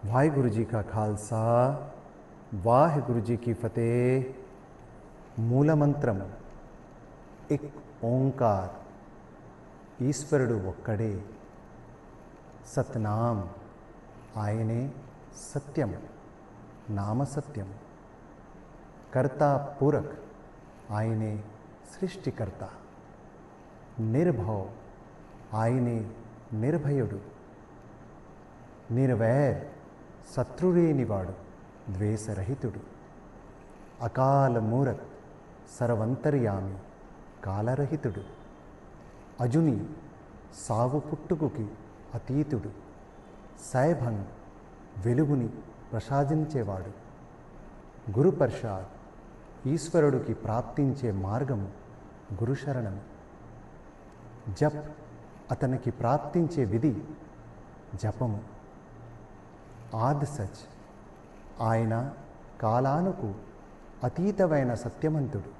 वाहिगुरु जी का खालसा वाहिगुरु जी की फतेह। మూల మంత్రం एक ओंकार ఈశ్వరుడు ఒక్కడే సత్నాం ఆయనే సత్యం నామ సత్యం కర్త పూరక్ ఆయనే సృష్టికర్త నిర్భవ్ ఆయనే నిర్భయుడు నిర్వైర్ శత్రులేనివాడు ద్వేషరహితుడు అకాల మూరత్ సర్వంతర్యామి కాలరహితుడు అజుని సావు పుట్టుకుకి అతీతుడు సైభంగ్ వెలుగుని ప్రసాదించేవాడు గురు ప్రసాద్ ఈశ్వరుడికి ప్రాప్తించే మార్గము గురుశరణము జప్ అతనికి ప్రాప్తించే విధి జపము ఆద్ సచ్ ఆయన కాలానుకు అతీతమైన సత్యవంతుడు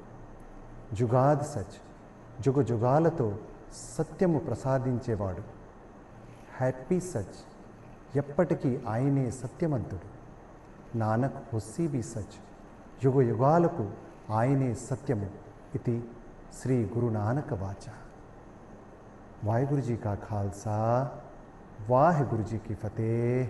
జుగాద్ సచ్ జుగజుగాలతో సత్యము ప్రసాదించేవాడు హ్యాపీ సచ్ ఎప్పటికీ ఆయనే సత్యవంతుడు నానక్ హుస్సీ బి సచ్ యుగయుగాలకు ఆయనే సత్యము ఇది శ్రీ గురు నానక వాచ వాహిగురు జీ కా ఖాల్సా వాహిగురు జీ की फतेह।